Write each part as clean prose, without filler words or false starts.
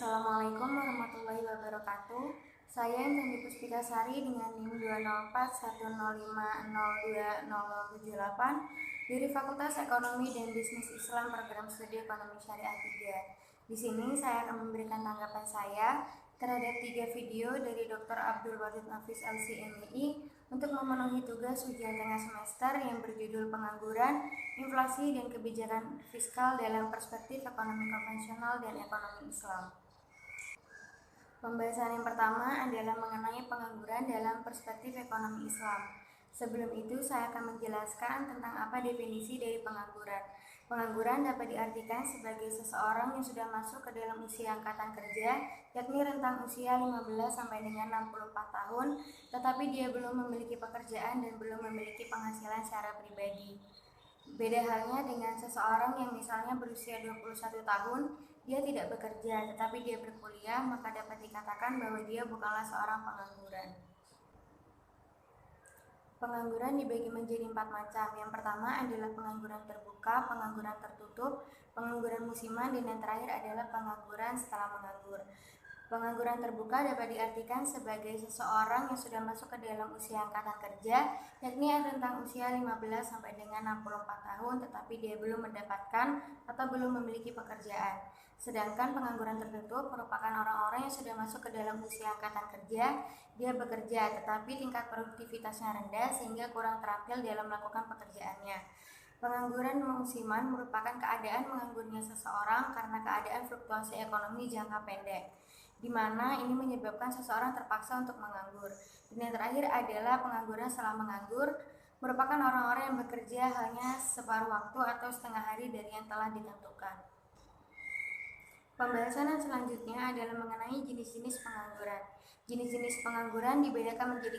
Assalamualaikum warahmatullahi wabarakatuh. Saya Intan Puspita Sari dengan NIM 20410502078 dari Fakultas Ekonomi dan Bisnis Islam Program Studi Ekonomi Syariah 3. Di sini saya akan memberikan tanggapan saya terhadap 3 video dari Dr. Abdul Wadid Nafis LCMI untuk memenuhi tugas ujian tengah semester yang berjudul Pengangguran, Inflasi, dan Kebijakan Fiskal dalam Perspektif Ekonomi Konvensional dan Ekonomi Islam. Pembahasan yang pertama adalah mengenai pengangguran dalam perspektif ekonomi Islam. Sebelum itu, saya akan menjelaskan tentang apa definisi dari pengangguran. Pengangguran dapat diartikan sebagai seseorang yang sudah masuk ke dalam usia angkatan kerja, yakni rentang usia 15 sampai dengan 64 tahun, tetapi dia belum memiliki pekerjaan dan belum memiliki penghasilan secara pribadi. Beda halnya dengan seseorang yang misalnya berusia 21 tahun, dia tidak bekerja tetapi dia berkuliah, maka dapat dikatakan bahwa dia bukanlah seorang pengangguran. Pengangguran dibagi menjadi 4 macam. Yang pertama adalah pengangguran terbuka, pengangguran tertutup, pengangguran musiman, dan yang terakhir adalah pengangguran setelah menganggur. Pengangguran terbuka dapat diartikan sebagai seseorang yang sudah masuk ke dalam usia angkatan kerja, yakni rentang usia 15 sampai dengan 64 tahun, tetapi dia belum mendapatkan atau belum memiliki pekerjaan. Sedangkan pengangguran tertutup merupakan orang-orang yang sudah masuk ke dalam usia angkatan kerja, dia bekerja tetapi tingkat produktivitasnya rendah sehingga kurang terampil dalam melakukan pekerjaannya. Pengangguran musiman merupakan keadaan menganggurnya seseorang karena keadaan fluktuasi ekonomi jangka pendek, di mana ini menyebabkan seseorang terpaksa untuk menganggur. Dan yang terakhir adalah pengangguran setelah menganggur, merupakan orang-orang yang bekerja hanya separuh waktu atau setengah hari dari yang telah ditentukan. Pembahasan yang selanjutnya adalah mengenai jenis-jenis pengangguran. Jenis-jenis pengangguran dibedakan menjadi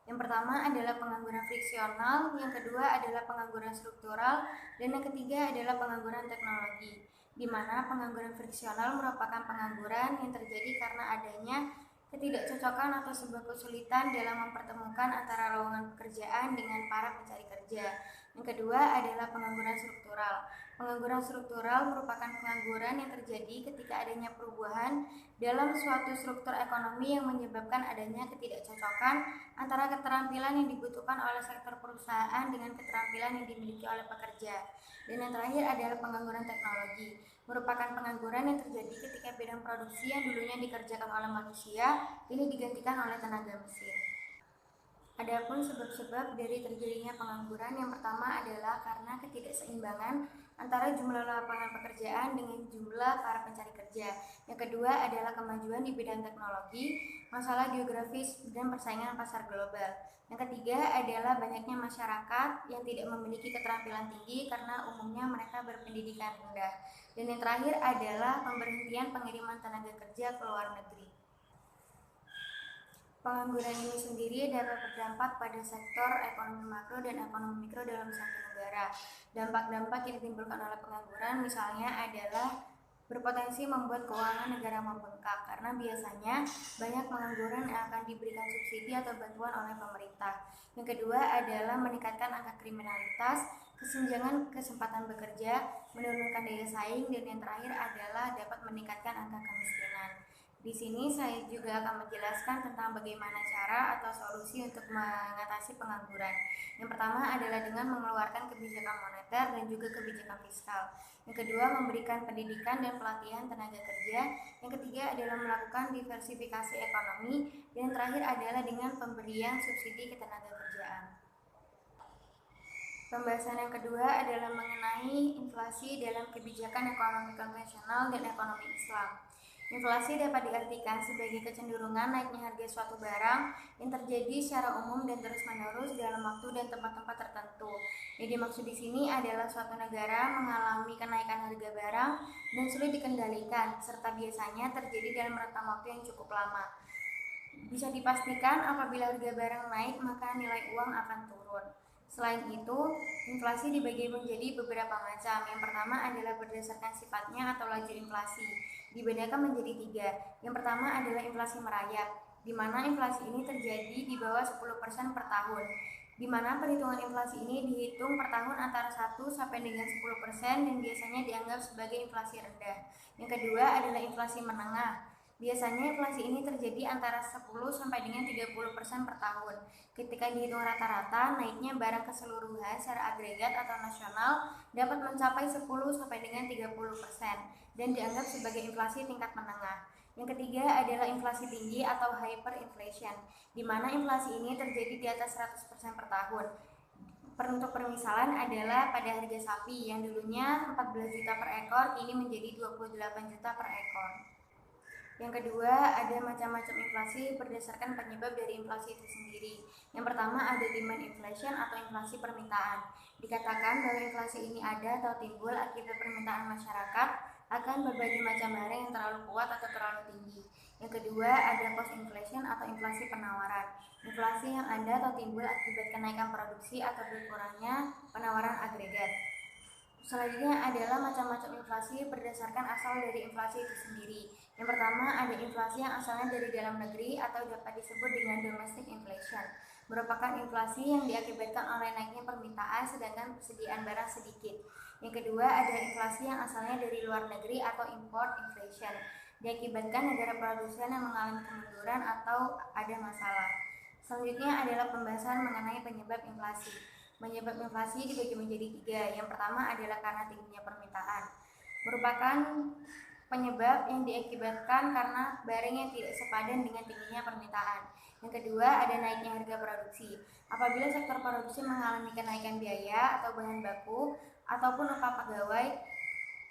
3. Yang pertama adalah pengangguran friksional, yang kedua adalah pengangguran struktural, dan yang ketiga adalah pengangguran teknologi, di mana pengangguran friksional merupakan pengangguran yang terjadi karena adanya ketidakcocokan atau sebuah kesulitan dalam mempertemukan antara lowongan pekerjaan dengan para pencari kerja. Yang kedua adalah pengangguran struktural. Pengangguran struktural merupakan pengangguran yang terjadi ketika adanya perubahan dalam suatu struktur ekonomi yang menyebabkan adanya ketidakcocokan antara keterampilan yang dibutuhkan oleh sektor perusahaan dengan keterampilan yang dimiliki oleh pekerja. Dan yang terakhir adalah pengangguran teknologi, merupakan pengangguran yang terjadi ketika bidang produksi yang dulunya dikerjakan oleh manusia ini digantikan oleh tenaga mesin. Adapun sebab-sebab dari terjadinya pengangguran, yang pertama adalah karena ketidakseimbangan antara jumlah lapangan pekerjaan dengan jumlah para pencari kerja. Yang kedua adalah kemajuan di bidang teknologi, masalah geografis, dan persaingan pasar global. Yang ketiga adalah banyaknya masyarakat yang tidak memiliki keterampilan tinggi karena umumnya mereka berpendidikan rendah. Dan yang terakhir adalah pemberhentian pengiriman tenaga kerja ke luar negeri. Pengangguran ini sendiri dapat berdampak pada sektor ekonomi makro dan ekonomi mikro dalam suatu negara. Dampak-dampak yang ditimbulkan oleh pengangguran misalnya adalah berpotensi membuat keuangan negara membengkak karena biasanya banyak pengangguran yang akan diberikan subsidi atau bantuan oleh pemerintah. Yang kedua adalah meningkatkan angka kriminalitas, kesenjangan kesempatan bekerja, menurunkan daya saing, dan yang terakhir adalah dapat meningkatkan angka kemiskinan. Di sini saya juga akan menjelaskan tentang bagaimana cara atau solusi untuk mengatasi pengangguran. Yang pertama adalah dengan mengeluarkan kebijakan moneter dan juga kebijakan fiskal. Yang kedua, memberikan pendidikan dan pelatihan tenaga kerja. Yang ketiga adalah melakukan diversifikasi ekonomi. Dan yang terakhir adalah dengan pemberian subsidi ketenaga kerjaan. Pembahasan yang kedua adalah mengenai inflasi dalam kebijakan ekonomi konvensional dan ekonomi Islam. Inflasi dapat diartikan sebagai kecenderungan naiknya harga suatu barang yang terjadi secara umum dan terus-menerus dalam waktu dan tempat-tempat tertentu. Yang dimaksud di sini adalah suatu negara mengalami kenaikan harga barang dan sulit dikendalikan, serta biasanya terjadi dalam rentang waktu yang cukup lama. Bisa dipastikan apabila harga barang naik, maka nilai uang akan turun. Selain itu, inflasi dibagi menjadi beberapa macam. Yang pertama adalah berdasarkan sifatnya atau laju inflasi. Dibedakan menjadi 3. Yang pertama adalah inflasi merayap, di mana inflasi ini terjadi di bawah 10% per tahun. di mana perhitungan inflasi ini dihitung per tahun antara 1 sampai dengan 10% dan biasanya dianggap sebagai inflasi rendah. Yang kedua adalah inflasi menengah. Biasanya inflasi ini terjadi antara 10 sampai dengan 30% per tahun. Ketika dihitung rata-rata, naiknya barang keseluruhan secara agregat atau nasional dapat mencapai 10 sampai dengan 30% dan dianggap sebagai inflasi tingkat menengah. Yang ketiga adalah inflasi tinggi atau hyperinflation, di mana inflasi ini terjadi di atas 100% per tahun. Untuk permisalan adalah pada harga sapi yang dulunya 14 juta per ekor, kini menjadi 28 juta per ekor. Yang kedua, ada macam-macam inflasi berdasarkan penyebab dari inflasi itu sendiri. Yang pertama ada demand inflation atau inflasi permintaan. Dikatakan bahwa inflasi ini ada atau timbul akibat permintaan masyarakat akan berbagai macam barang yang terlalu kuat atau terlalu tinggi. Yang kedua ada cost inflation atau inflasi penawaran. Inflasi yang ada atau timbul akibat kenaikan produksi atau berkurangnya penawaran agregat. Selanjutnya adalah macam-macam inflasi berdasarkan asal dari inflasi itu sendiri. Yang pertama ada inflasi yang asalnya dari dalam negeri atau dapat disebut dengan domestic inflation, merupakan inflasi yang diakibatkan oleh naiknya permintaan sedangkan persediaan barang sedikit. Yang kedua ada inflasi yang asalnya dari luar negeri atau import inflation, diakibatkan negara produsen yang mengalami kemunduran atau ada masalah. Selanjutnya adalah pembahasan mengenai penyebab inflasi. Penyebab inflasi dibagi menjadi 3. Yang pertama adalah karena tingginya permintaan, merupakan penyebab yang diakibatkan karena barang yang tidak sepadan dengan tingginya permintaan. Yang kedua ada naiknya harga produksi. Apabila sektor produksi mengalami kenaikan biaya atau bahan baku ataupun upah pegawai,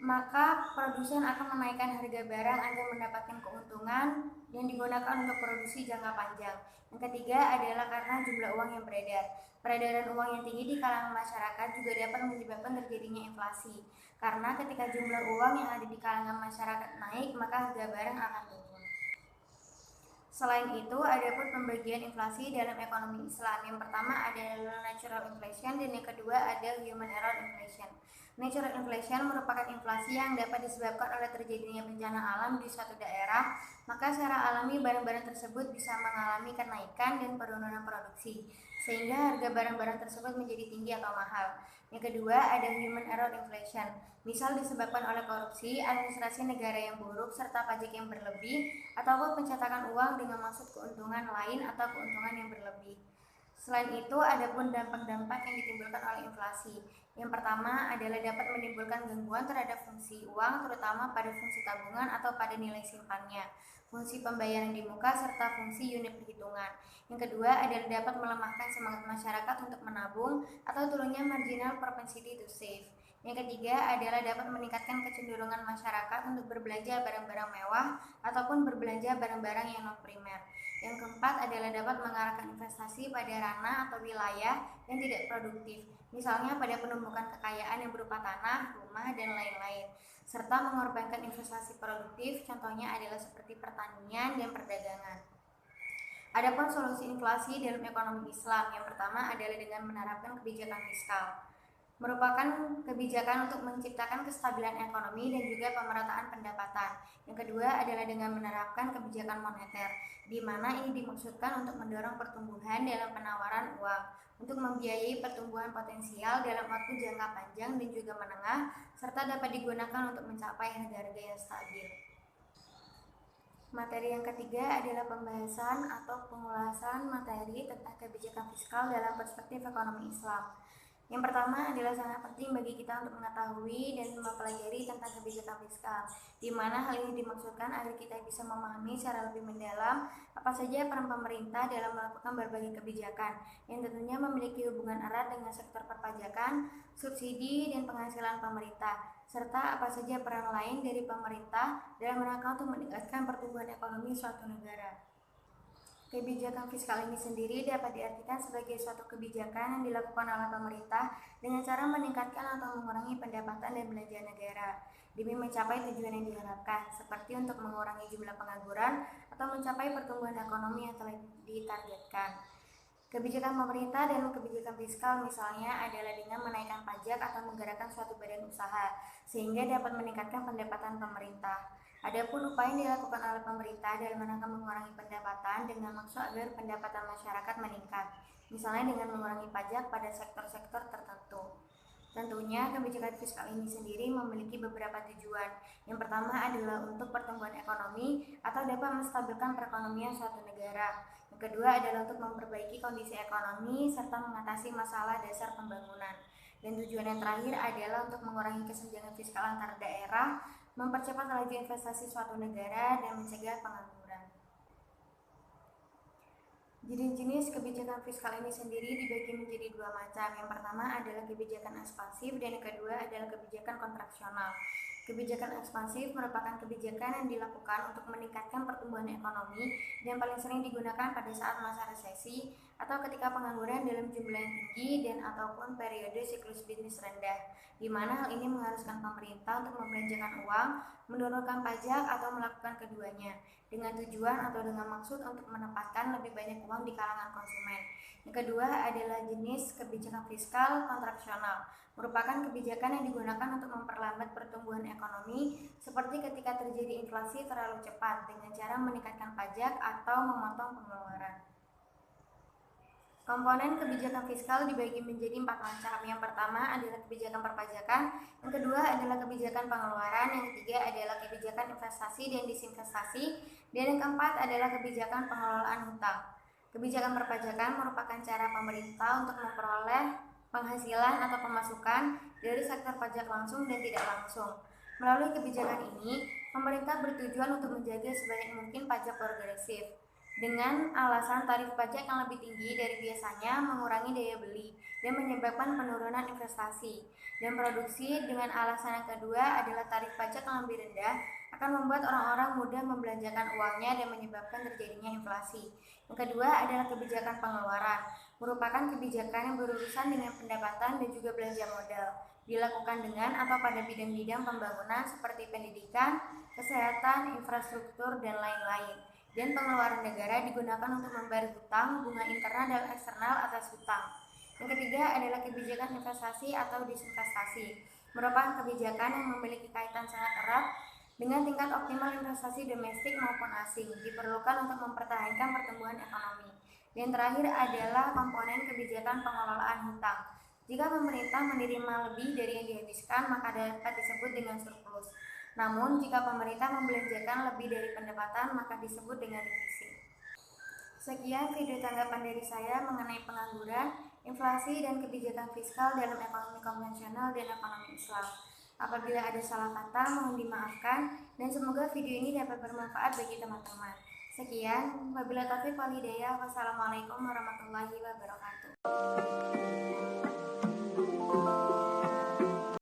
maka produsen akan menaikkan harga barang agar mendapatkan keuntungan yang digunakan untuk produksi jangka panjang. Yang ketiga adalah karena jumlah uang yang beredar. Peredaran uang yang tinggi di kalangan masyarakat juga dapat menyebabkan terjadinya inflasi. Karena ketika jumlah uang yang ada di kalangan masyarakat naik, maka harga barang akan turun. Selain itu, ada pun pembagian inflasi dalam ekonomi Islam. Yang pertama adalah natural inflation dan yang kedua ada human error inflation. Natural inflation merupakan inflasi yang dapat disebabkan oleh terjadinya bencana alam di suatu daerah, maka secara alami barang-barang tersebut bisa mengalami kenaikan dan penurunan produksi, sehingga harga barang-barang tersebut menjadi tinggi atau mahal. Yang kedua ada human error inflation, misal disebabkan oleh korupsi, administrasi negara yang buruk, serta pajak yang berlebih, ataupun pencetakan uang dengan maksud keuntungan lain atau keuntungan yang berlebih. Selain itu, ada pun dampak-dampak yang ditimbulkan oleh inflasi. Yang pertama adalah dapat menimbulkan gangguan terhadap fungsi uang, terutama pada fungsi tabungan atau pada nilai simpannya, fungsi pembayaran di muka, serta fungsi unit perhitungan. Yang kedua adalah dapat melemahkan semangat masyarakat untuk menabung atau turunnya marginal propensity to save. Yang ketiga adalah dapat meningkatkan kecenderungan masyarakat untuk berbelanja barang-barang mewah ataupun berbelanja barang-barang yang non-primer. Yang keempat adalah dapat mengarahkan investasi pada ranah atau wilayah yang tidak produktif, misalnya pada penumbukan kekayaan yang berupa tanah, rumah, dan lain-lain, serta mengorbankan investasi produktif, contohnya adalah seperti pertanian dan perdagangan. Adapun solusi inflasi dalam ekonomi Islam, yang pertama adalah dengan menerapkan kebijakan fiskal, merupakan kebijakan untuk menciptakan kestabilan ekonomi dan juga pemerataan pendapatan. Yang kedua adalah dengan menerapkan kebijakan moneter, di mana ini dimaksudkan untuk mendorong pertumbuhan dalam penawaran uang, untuk membiayai pertumbuhan potensial dalam waktu jangka panjang dan juga menengah, serta dapat digunakan untuk mencapai harga-harga yang stabil. Materi yang ketiga adalah pembahasan atau pengulasan materi tentang kebijakan fiskal dalam perspektif ekonomi Islam. Yang pertama adalah sangat penting bagi kita untuk mengetahui dan mempelajari tentang kebijakan fiskal, di mana hal ini dimaksudkan agar kita bisa memahami secara lebih mendalam apa saja peran pemerintah dalam melakukan berbagai kebijakan, yang tentunya memiliki hubungan erat dengan sektor perpajakan, subsidi, dan penghasilan pemerintah, serta apa saja peran lain dari pemerintah dalam rangka untuk meningkatkan pertumbuhan ekonomi suatu negara. Kebijakan fiskal ini sendiri dapat diartikan sebagai suatu kebijakan yang dilakukan oleh pemerintah dengan cara meningkatkan atau mengurangi pendapatan dan belanja negara demi mencapai tujuan yang diharapkan, seperti untuk mengurangi jumlah pengangguran atau mencapai pertumbuhan ekonomi yang telah ditargetkan. Kebijakan pemerintah dalam kebijakan fiskal misalnya adalah dengan menaikkan pajak atau menggerakkan suatu badan usaha sehingga dapat meningkatkan pendapatan pemerintah. Adapun upaya yang dilakukan oleh pemerintah dalam rangka mengurangi pendapatan dengan maksud agar pendapatan masyarakat meningkat. misalnya dengan mengurangi pajak pada sektor-sektor tertentu. Tentunya kebijakan fiskal ini sendiri memiliki beberapa tujuan. Yang pertama adalah untuk pertumbuhan ekonomi atau dapat menstabilkan perekonomian suatu negara. Yang kedua adalah untuk memperbaiki kondisi ekonomi serta mengatasi masalah dasar pembangunan. Dan tujuan yang terakhir adalah untuk mengurangi kesenjangan fiskal antar daerah, mempercepat laju investasi suatu negara, dan mencegah pengangguran. Jenis-jenis kebijakan fiskal ini sendiri dibagi menjadi dua macam. Yang pertama adalah kebijakan ekspansif dan yang kedua adalah kebijakan kontraksional. Kebijakan ekspansif merupakan kebijakan yang dilakukan untuk meningkatkan pertumbuhan ekonomi dan paling sering digunakan pada saat masa resesi atau ketika pengangguran dalam jumlah yang tinggi dan ataupun periode siklus bisnis rendah, di mana hal ini mengharuskan pemerintah untuk membelanjakan uang, menurunkan pajak atau melakukan keduanya dengan tujuan atau dengan maksud untuk menempatkan lebih banyak uang di kalangan konsumen. Yang kedua adalah jenis kebijakan fiskal kontraksional, merupakan kebijakan yang digunakan untuk memperlambat pertumbuhan ekonomi seperti ketika terjadi inflasi terlalu cepat dengan cara meningkatkan pajak atau memotong pengeluaran. Komponen kebijakan fiskal dibagi menjadi 4 macam. Yang pertama adalah kebijakan perpajakan, yang kedua adalah kebijakan pengeluaran, yang ketiga adalah kebijakan investasi dan disinvestasi, dan yang keempat adalah kebijakan pengelolaan hutang. Kebijakan perpajakan merupakan cara pemerintah untuk memperoleh penghasilan atau pemasukan dari sektor pajak langsung dan tidak langsung. Melalui kebijakan ini, pemerintah bertujuan untuk menjaga sebanyak mungkin pajak progresif dengan alasan tarif pajak yang lebih tinggi dari biasanya mengurangi daya beli dan menyebabkan penurunan investasi dan produksi. Dengan alasan yang kedua adalah tarif pajak yang lebih rendah akan membuat orang-orang mudah membelanjakan uangnya dan menyebabkan terjadinya inflasi. Yang kedua adalah kebijakan pengeluaran, merupakan kebijakan yang berurusan dengan pendapatan dan juga belanja modal, dilakukan dengan atau pada bidang-bidang pembangunan seperti pendidikan, kesehatan, infrastruktur, dan lain-lain. Dan pengeluaran negara digunakan untuk membayar hutang, bunga internal dan eksternal atas hutang. Yang ketiga adalah kebijakan investasi atau disinvestasi, merupakan kebijakan yang memiliki kaitan sangat erat dengan tingkat optimal investasi domestik maupun asing, diperlukan untuk mempertahankan pertumbuhan ekonomi. Dan terakhir adalah komponen kebijakan pengelolaan hutang. Jika pemerintah menerima lebih dari yang dihabiskan, maka dapat disebut dengan surplus. Namun, jika pemerintah membelanjakan lebih dari pendapatan, maka disebut dengan defisit. Sekian video tanggapan dari saya mengenai pengangguran, inflasi, dan kebijakan fiskal dalam ekonomi konvensional dan ekonomi Islam. Apabila ada salah kata, mohon dimaafkan, dan semoga video ini dapat bermanfaat bagi teman-teman. Sekian, wabillahi taufiq wal hidayah. Wassalamualaikum warahmatullahi wabarakatuh.